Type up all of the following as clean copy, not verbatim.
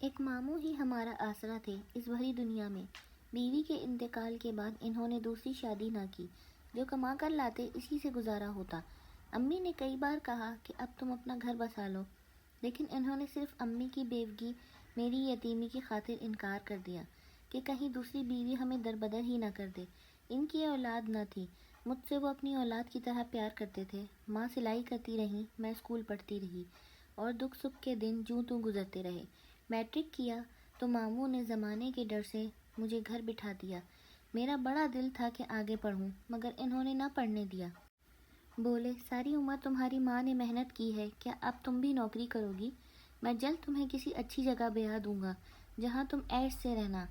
ایک ماموں ہی ہمارا آسرا تھے اس بھری دنیا میں۔ بیوی کے انتقال کے بعد انہوں نے دوسری شادی نہ کی۔ جو کما کر لاتے اسی سے گزارا ہوتا۔ امی نے کئی بار کہا کہ اب تم اپنا گھر بسا لو، لیکن انہوں نے صرف امی کی بیوگی، میری یتیمی کی خاطر انکار کر دیا کہ کہیں دوسری بیوی ہمیں دربدر ہی نہ کر دے۔ ان کی اولاد نہ تھی، مجھ سے وہ اپنی اولاد کی طرح پیار کرتے تھے۔ ماں سلائی کرتی رہیں، میں اسکول پڑھتی رہی، اور دکھ سکھ کے دن جوں توں گزرتے رہے۔ میٹرک کیا تو ماموں نے زمانے کے ڈر سے مجھے گھر بٹھا دیا۔ میرا بڑا دل تھا کہ آگے پڑھوں، مگر انہوں نے نہ پڑھنے دیا۔ بولے، ساری عمر تمہاری ماں نے محنت کی ہے، کیا اب تم بھی نوکری کرو گی؟ میں جلد تمہیں کسی اچھی جگہ بیاہ دوں گا جہاں تم عیش سے رہنا۔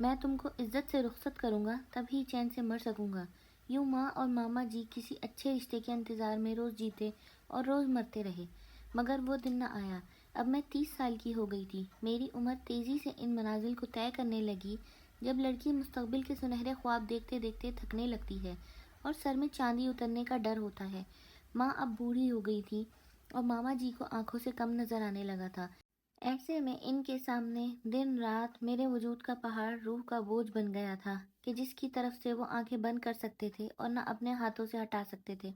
میں تم کو عزت سے رخصت کروں گا، تب ہی چین سے مر سکوں گا۔ یوں ماں اور ماما جی کسی اچھے رشتے کے انتظار میں روز جیتے اور روز مرتے رہے، مگر وہ دن نہ آیا۔ اب میں 30 سال کی ہو گئی تھی۔ میری عمر تیزی سے ان منازل کو طے کرنے لگی جب لڑکی مستقبل کے سنہرے خواب دیکھتے دیکھتے تھکنے لگتی ہے اور سر میں چاندی اترنے کا ڈر ہوتا ہے۔ ماں اب بوڑھی ہو گئی تھی اور ماما جی کو آنکھوں سے کم نظر آنے لگا تھا۔ ایسے میں ان کے سامنے دن رات میرے وجود کا پہاڑ روح کا بوجھ بن گیا تھا کہ جس کی طرف سے وہ آنکھیں بند کر سکتے تھے اور نہ اپنے ہاتھوں سے ہٹا سکتے تھے۔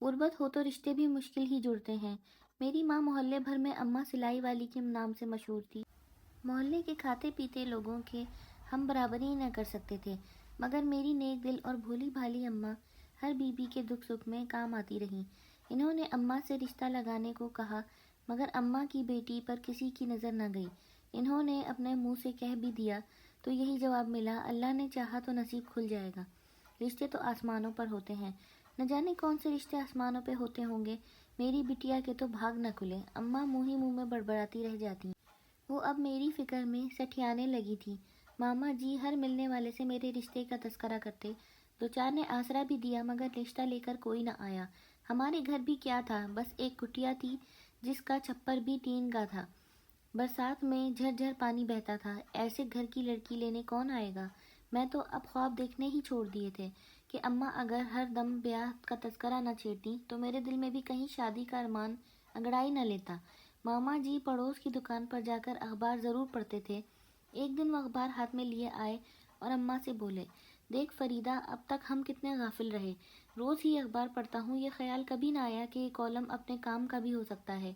غربت ہو تو رشتے بھی مشکل ہی جڑتے ہیں۔ میری ماں محلے بھر میں اماں سلائی والی کے نام سے مشہور تھی۔ محلے کے کھاتے پیتے لوگوں کے ہم برابری نہ کر سکتے تھے، مگر میری نیک دل اور بھولی بھالی اماں ہر بیوی کے دکھ سکھ میں کام آتی رہیں۔ انہوں نے اماں سے رشتہ لگانے کو کہا، مگر اماں کی بیٹی پر کسی کی نظر نہ گئی۔ انہوں نے اپنے منہ سے کہہ بھی دیا تو یہی جواب ملا، اللہ نے چاہا تو نصیب کھل جائے گا۔ رشتے تو آسمانوں پر ہوتے ہیں، نہ جانے کون سے رشتے آسمانوں پہ ہوتے ہوں گے۔ میری بٹیا کے تو بھاگ نہ کھلے۔ اماں منہ ہی منہ میں بڑبڑاتی رہ جاتی۔ وہ اب میری فکر میں سٹھیانے لگی تھی۔ ماما جی ہر ملنے والے سے میرے رشتے کا تذکرہ کرتے۔ دو چار نے آسرا بھی دیا، مگر رشتہ لے کر کوئی نہ آیا۔ ہمارے گھر بھی کیا تھا، بس ایک کٹیا تھی جس کا چھپر بھی ٹین کا تھا۔ برسات میں جھر جھر پانی بہتا تھا۔ ایسے گھر کی لڑکی لینے کون آئے گا؟ میں تو اب خواب دیکھنے ہی چھوڑ دیے تھے کہ اماں اگر ہر دم بیاہ کا تذکرہ نہ چھیڑتی تو میرے دل میں بھی کہیں شادی کا ارمان انگڑائی نہ لیتا۔ ماما جی پڑوس کی دکان پر جا کر اخبار ضرور پڑھتے تھے۔ ایک دن وہ اخبار ہاتھ میں لیے آئے اور اماں سے بولے، دیکھ فریدہ، اب تک ہم کتنے غافل رہے۔ روز ہی اخبار پڑھتا ہوں، یہ خیال کبھی نہ آیا کہ یہ کالم اپنے کام کا بھی ہو سکتا ہے۔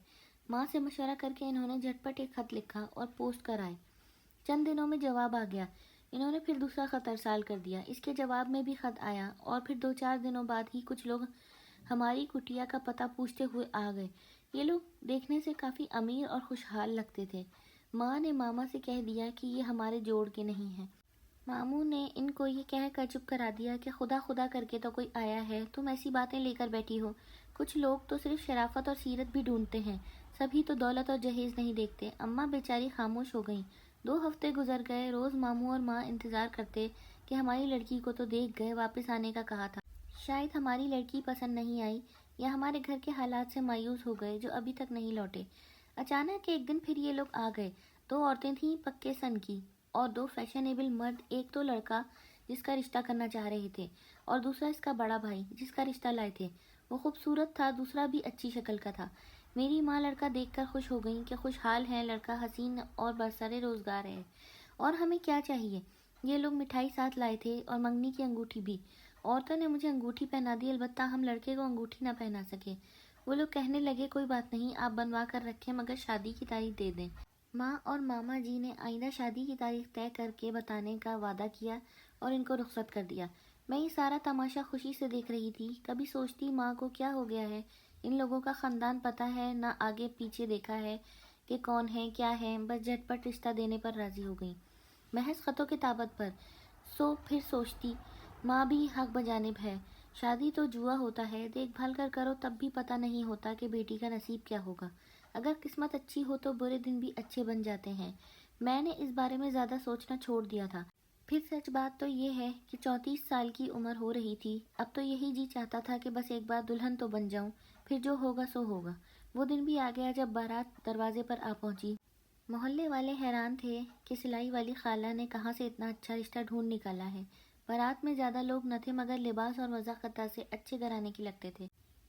ماں سے مشورہ کر کے انہوں نے جھٹ پٹ ایک خط لکھا اور پوسٹ کرائے۔ چند دنوں میں جواب آ گیا۔ انہوں نے پھر دوسرا خط ارسال کر دیا۔ اس کے جواب میں بھی خط آیا، اور پھر 2-4 دنوں بعد ہی کچھ لوگ ہماری کٹیا کا پتہ پوچھتے ہوئے آ گئے۔ یہ لوگ دیکھنے سے کافی امیر اور خوشحال لگتے تھے۔ ماں نے ماما سے کہہ دیا کہ یہ ہمارے جوڑ کے نہیں ہیں۔ ماموں نے ان کو یہ کہہ کر چپ کرا دیا کہ خدا خدا کر کے تو کوئی آیا ہے، تم ایسی باتیں لے کر بیٹھی ہو۔ کچھ لوگ تو صرف شرافت اور سیرت بھی ڈھونڈتے ہیں، سبھی تو دولت اور جہیز نہیں دیکھتے۔ اماں بیچاری خاموش ہو گئیں۔ 2 ہفتے گزر گئے۔ روز ماموں اور ماں انتظار کرتے کہ ہماری لڑکی کو تو دیکھ گئے، واپس آنے کا کہا تھا۔ شاید ہماری لڑکی پسند نہیں آئی یا ہمارے گھر کے حالات سے مایوس ہو گئے جو ابھی تک نہیں لوٹے۔ اچانک ایک دن پھر یہ لوگ آ گئے۔ 2 عورتیں تھیں پکے سن کی اور 2 فیشنیبل مرد، ایک تو لڑکا جس کا رشتہ کرنا چاہ رہے تھے اور دوسرا اس کا بڑا بھائی جس کا رشتہ لائے تھے۔ وہ خوبصورت تھا، دوسرا بھی اچھی شکل کا تھا۔ میری ماں لڑکا دیکھ کر خوش ہو گئیں کہ خوشحال ہے لڑکا، حسین اور برسر روزگار ہے، اور ہمیں کیا چاہیے۔ یہ لوگ مٹھائی ساتھ لائے تھے اور منگنی کی انگوٹھی بھی۔ عورتوں نے مجھے انگوٹھی پہنا دی، البتہ ہم لڑکے کو انگوٹھی نہ پہنا سکے۔ وہ لوگ کہنے لگے، کوئی بات نہیں، آپ بنوا کر رکھیں، مگر شادی کی تاریخ دے دیں۔ ماں اور ماما جی نے آئندہ شادی کی تاریخ طے کر کے بتانے کا وعدہ کیا اور ان کو رخصت کر دیا۔ میں یہ سارا تماشا خوشی سے دیکھ رہی تھی۔ کبھی سوچتی ماں کو کیا ہو گیا ہے، ان لوگوں کا خاندان پتہ ہے، نہ آگے پیچھے دیکھا ہے کہ کون ہے کیا ہے، بس جھٹ پٹ رشتہ دینے پر راضی ہو گئیں، محض خط و کتابت پر۔ پھر سوچتی ماں بھی حق بجانب ہے، شادی تو جوا ہوتا ہے، دیکھ بھال کر کرو تب بھی پتہ نہیں ہوتا کہ بیٹی کا نصیب کیا ہوگا۔ اگر قسمت اچھی ہو تو برے دن بھی اچھے بن جاتے ہیں۔ میں نے اس بارے میں زیادہ سوچنا چھوڑ دیا تھا۔ پھر سچ بات تو یہ ہے کہ 34 سال کی عمر ہو رہی تھی۔ اب تو یہی جی چاہتا تھا کہ بس ایک بار دلہن تو بن جاؤں، پھر جو ہوگا سو ہوگا۔ وہ دن بھی آ گیا جب بارات دروازے پر آ پہنچی۔ محلے والے حیران تھے کہ سلائی والی خالہ نے کہاں سے اتنا اچھا رشتہ ڈھونڈ نکالا ہے۔ بارات میں زیادہ لوگ نہ تھے، مگر لباس اور وضاحت سے اچھے گھرانے کے لگتے تھے۔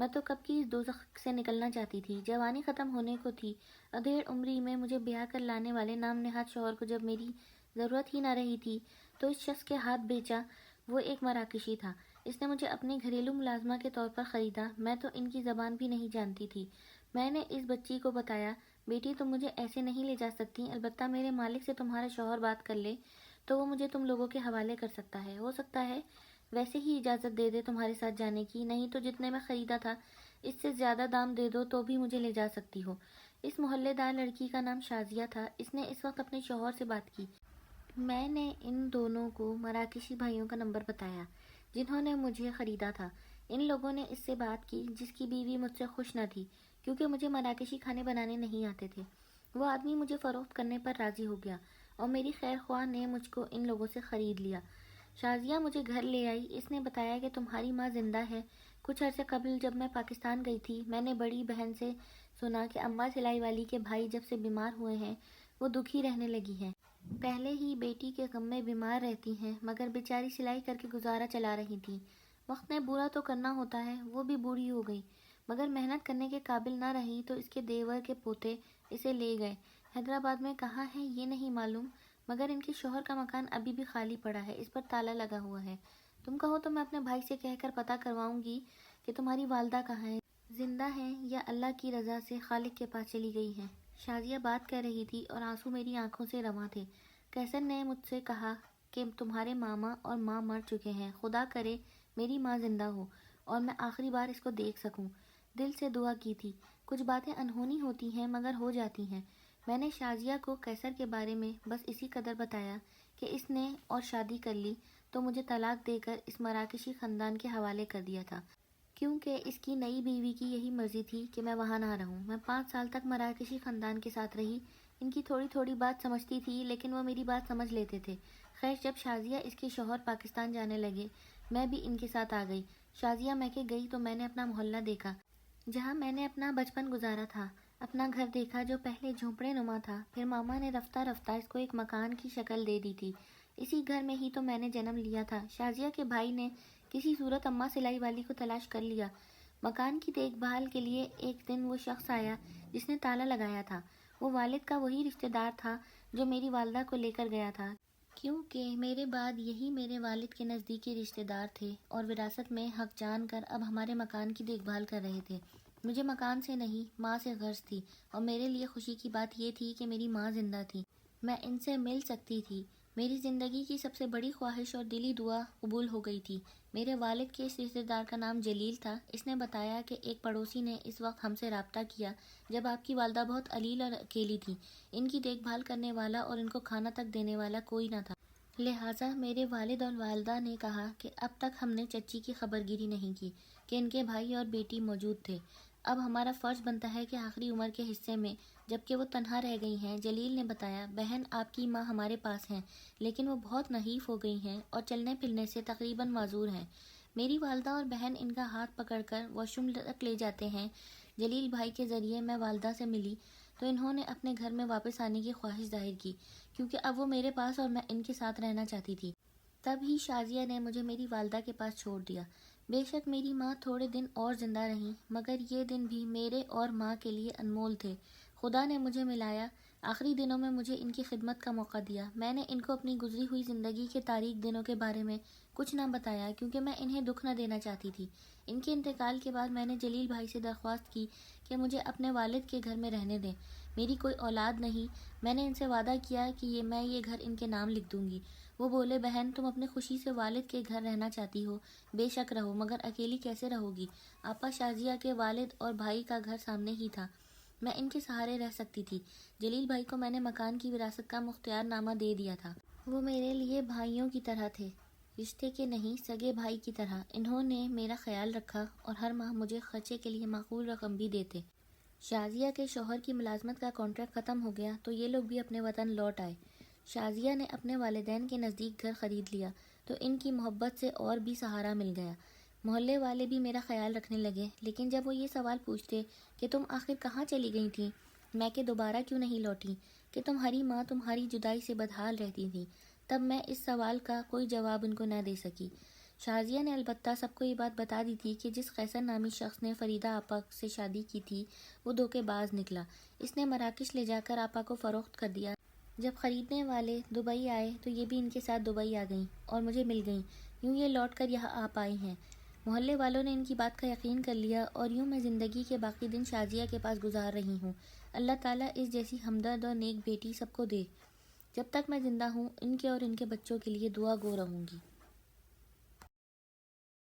میں تو کب کی اس دوزخ سے نکلنا چاہتی تھی۔ جوانی ختم ہونے کو تھی۔ ادھیڑ عمری میں مجھے بیاہ کر لانے والے نام نہاد شوہر کو جب میری ضرورت ہی نہ رہی تھی تو اس شخص کے ہاتھ بیچا۔ وہ ایک مراکشی تھا۔ اس نے مجھے اپنی گھریلو ملازمہ کے طور پر خریدا۔ میں تو ان کی زبان بھی نہیں جانتی تھی۔ میں نے اس بچی کو بتایا، بیٹی تم مجھے ایسے نہیں لے جا سکتی، البتہ میرے مالک سے تمہارا شوہر بات کر لے تو وہ مجھے تم لوگوں کے حوالے کر سکتا ہے۔ ہو سکتا ہے ویسے ہی اجازت دے دے تمہارے ساتھ جانے کی، نہیں تو جتنے میں خریدا تھا اس سے زیادہ دام دے دو تو بھی مجھے لے جا سکتی ہو۔ اس محلے دار لڑکی کا نام شازیہ تھا۔ اس نے اس وقت اپنے شوہر سے بات کی۔ میں نے ان دونوں کو مراکشی بھائیوں کا نمبر بتایا جنہوں نے مجھے خریدا تھا۔ ان لوگوں نے اس سے بات کی جس کی بیوی مجھ سے خوش نہ تھی کیونکہ مجھے مراکشی کھانے بنانے نہیں آتے تھے۔ وہ آدمی مجھے فروخت کرنے پر راضی ہو گیا اور میری خیر خواہ نے مجھ کو ان لوگوں سے خرید لیا۔ شازیہ مجھے گھر لے آئی۔ اس نے بتایا کہ تمہاری ماں زندہ ہے۔ کچھ عرصے قبل جب میں پاکستان گئی تھی میں نے بڑی بہن سے سنا کہ اماں سلائی والی کے بھائی جب سے بیمار ہوئے ہیں وہ دکھی رہنے لگی ہیں۔ پہلے ہی بیٹی کے غم میں بیمار رہتی ہیں مگر بیچاری سلائی کر کے گزارا چلا رہی تھیں۔ وقت نے بورا تو کرنا ہوتا ہے، وہ بھی بوڑھی ہو گئی مگر محنت کرنے کے قابل نہ رہی تو اس کے دیور کے پوتے اسے لے گئے۔ حیدرآباد میں کہاں ہے یہ نہیں معلوم مگر ان کے شوہر کا مکان ابھی بھی خالی پڑا ہے، اس پر تالا لگا ہوا ہے۔ تم کہو تو میں اپنے بھائی سے کہہ کر پتہ کرواؤں گی کہ تمہاری والدہ کہاں ہے، زندہ ہیں یا اللہ کی رضا سے خالق کے پاس چلی گئی ہیں۔ شازیہ بات کر رہی تھی اور آنسو میری آنکھوں سے رواں تھے۔ قیصر نے مجھ سے کہا کہ تمہارے ماما اور ماں مر چکے ہیں، خدا کرے میری ماں زندہ ہو اور میں آخری بار اس کو دیکھ سکوں۔ دل سے دعا کی تھی۔ کچھ باتیں انہونی ہوتی ہیں مگر ہو جاتی ہیں۔ میں نے شازیہ کو قیصر کے بارے میں بس اسی قدر بتایا کہ اس نے اور شادی کر لی تو مجھے طلاق دے کر اس مراکشی خاندان کے حوالے کر دیا تھا کیونکہ اس کی نئی بیوی کی یہی مرضی تھی کہ میں وہاں نہ رہوں۔ میں 5 سال تک مراکشی خاندان کے ساتھ رہی۔ ان کی تھوڑی تھوڑی بات سمجھتی تھی لیکن وہ میری بات سمجھ لیتے تھے۔ خیر جب شازیہ اس کے شوہر پاکستان جانے لگے میں بھی ان کے ساتھ آ گئی۔ شازیہ میکے گئی تو میں نے اپنا محلہ دیکھا جہاں میں نے اپنا بچپن گزارا تھا، اپنا گھر دیکھا جو پہلے جھونپڑے نما تھا، پھر ماما نے رفتہ رفتہ اس کو ایک مکان کی شکل دے دی تھی۔ اسی گھر میں ہی تو میں نے جنم لیا تھا۔ شازیہ کے بھائی نے کسی صورت اماں سلائی والی کو تلاش کر لیا۔ مکان کی دیکھ بھال کے لیے ایک دن وہ شخص آیا جس نے تالا لگایا تھا۔ وہ والد کا وہی رشتہ دار تھا جو میری والدہ کو لے کر گیا تھا کیونکہ میرے بعد یہی میرے والد کے نزدیکی رشتہ دار تھے اور وراثت میں حق جان کر اب ہمارے مکان کی دیکھ بھال کر رہے تھے۔ مجھے مکان سے نہیں ماں سے غرض تھی اور میرے لیے خوشی کی بات یہ تھی کہ میری ماں زندہ تھی، میں ان سے مل سکتی تھی۔ میری زندگی کی سب سے بڑی خواہش اور دلی دعا قبول ہو گئی تھی۔ میرے والد کے اس رشتہ دار کا نام جلیل تھا۔ اس نے بتایا کہ ایک پڑوسی نے اس وقت ہم سے رابطہ کیا جب آپ کی والدہ بہت علیل اور اکیلی تھی، ان کی دیکھ بھال کرنے والا اور ان کو کھانا تک دینے والا کوئی نہ تھا۔ لہٰذا میرے والد اور والدہ نے کہا کہ اب تک ہم نے چچی کی خبر گیری نہیں کی کہ ان کے بھائی اور بیٹی موجود تھے۔ اب ہمارا فرض بنتا ہے کہ آخری عمر کے حصے میں جبکہ وہ تنہا رہ گئی ہیں، جلیل نے بتایا، بہن آپ کی ماں ہمارے پاس ہیں لیکن وہ بہت نحیف ہو گئی ہیں اور چلنے پھرنے سے تقریباً معذور ہیں۔ میری والدہ اور بہن ان کا ہاتھ پکڑ کر واش روم تک لے جاتے ہیں۔ جلیل بھائی کے ذریعے میں والدہ سے ملی تو انہوں نے اپنے گھر میں واپس آنے کی خواہش ظاہر کی کیونکہ اب وہ میرے پاس اور میں ان کے ساتھ رہنا چاہتی تھی۔ تب ہی شازیہ نے مجھے میری والدہ کے پاس چھوڑ دیا۔ بے شک میری ماں تھوڑے دن اور زندہ رہیں مگر یہ دن بھی میرے اور ماں کے لیے انمول تھے۔ خدا نے مجھے ملایا، آخری دنوں میں مجھے ان کی خدمت کا موقع دیا۔ میں نے ان کو اپنی گزری ہوئی زندگی کے تاریک دنوں کے بارے میں کچھ نہ بتایا کیونکہ میں انہیں دکھ نہ دینا چاہتی تھی۔ ان کے انتقال کے بعد میں نے جلیل بھائی سے درخواست کی کہ مجھے اپنے والد کے گھر میں رہنے دیں۔ میری کوئی اولاد نہیں، میں نے ان سے وعدہ کیا کہ میں یہ گھر ان کے نام لکھ دوں گی۔ وہ بولے، بہن تم اپنی خوشی سے والد کے گھر رہنا چاہتی ہو، بے شک رہو مگر اکیلی کیسے رہو گی؟ آپا شازیہ کے والد اور بھائی کا گھر سامنے ہی تھا، میں ان کے سہارے رہ سکتی تھی۔ جلیل بھائی کو میں نے مکان کی وراثت کا مختار نامہ دے دیا تھا۔ وہ میرے لیے بھائیوں کی طرح تھے، رشتے کے نہیں سگے بھائی کی طرح۔ انہوں نے میرا خیال رکھا اور ہر ماہ مجھے خرچے کے لیے معقول رقم بھی دیتے۔ شازیہ کے شوہر کی ملازمت کا کانٹریکٹ ختم ہو گیا تو یہ لوگ بھی اپنے وطن لوٹ آئے۔ شازیہ نے اپنے والدین کے نزدیک گھر خرید لیا تو ان کی محبت سے اور بھی سہارا مل گیا۔ محلے والے بھی میرا خیال رکھنے لگے لیکن جب وہ یہ سوال پوچھتے کہ تم آخر کہاں چلی گئی تھیں، میں کہ دوبارہ کیوں نہیں لوٹی، کہ تمہاری ماں تمہاری جدائی سے بدحال رہتی تھی، تب میں اس سوال کا کوئی جواب ان کو نہ دے سکی۔ شازیہ نے البتہ سب کو یہ بات بتا دی تھی کہ جس قیصر نامی شخص نے فریدہ آپا سے شادی کی تھی وہ دھوکے باز نکلا۔ اس نے مراکش لے جا کر آپا کو فروخت کر دیا۔ جب خریدنے والے دبئی آئے تو یہ بھی ان کے ساتھ دبئی آ گئیں اور مجھے مل گئیں۔ یوں یہ لوٹ کر یہاں آ پائی ہیں۔ محلے والوں نے ان کی بات کا یقین کر لیا اور یوں میں زندگی کے باقی دن شازیہ کے پاس گزار رہی ہوں۔ اللہ تعالیٰ اس جیسی ہمدرد اور نیک بیٹی سب کو دے۔ جب تک میں زندہ ہوں ان کے اور ان کے بچوں کے لیے دعا گو رہوں گی۔